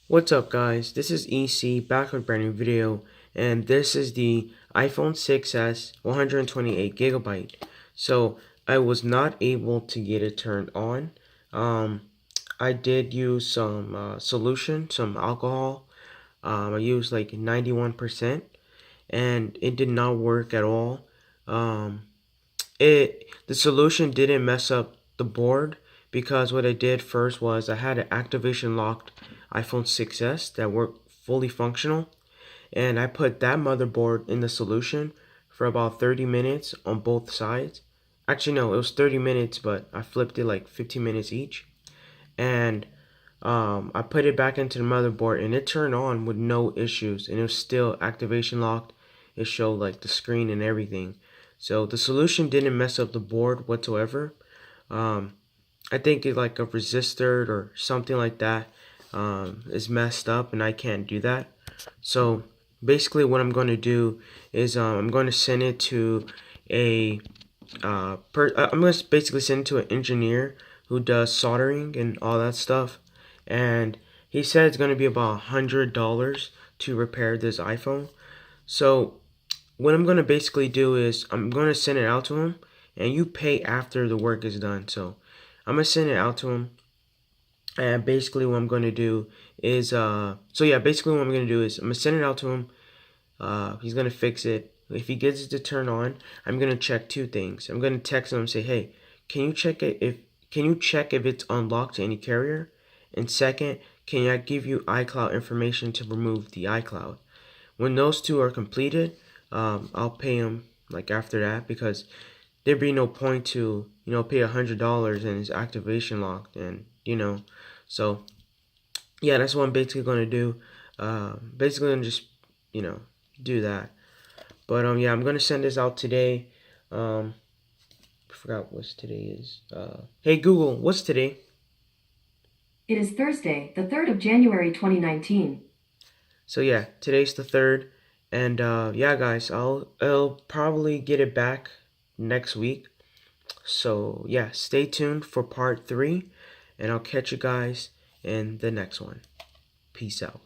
What's up guys, this is EC back with a brand new video, and this is the iPhone 6s 128GB. So I was not able to get it turned on. I did use some solution, some alcohol. I used like 91% and it did not work at all. The solution didn't mess up the board, because what I did first was I had an activation locked iPhone 6s that worked fully functional, and I put that motherboard in the solution for about 30 minutes on both sides. Actually no, it was 30 minutes, but I flipped it like 15 minutes each, and I put it back into the motherboard and it turned on with no issues, and it was still activation locked. It showed like the screen and everything. So the solution didn't mess up the board whatsoever. I think it's like a resistor or something like that is messed up, and I can't do that. So basically what I'm going to do is I'm going to send it to a I'm going to basically send it to an engineer who does soldering and all that stuff, and he said it's going to be about $100 to repair this iPhone. So what I'm going to basically do is I'm going to send it out to him, and you pay after the work is done. So I'm going to send it out to him, and basically what I'm going to do is basically what I'm going to do is I'm going to send it out to him. He's going to fix it. If he gets it to turn on, I'm going to check two things. I'm going to text him and say, hey, can you check if it's unlocked to any carrier? And second, can I give you iCloud information to remove the iCloud? When those two are completed, I'll pay him like after that, because there'd be no point to pay $100 and it's activation locked, and so yeah, that's what I'm basically gonna do. Basically I'm just do that. But yeah, I'm gonna send this out today. I forgot what today is. Hey Google, what's today? It is Thursday, the 3rd of January 2019. So yeah, today's the 3rd, and yeah guys, I'll probably get it back next week. So yeah, stay tuned for part 3, and I'll catch you guys in the next one. Peace out.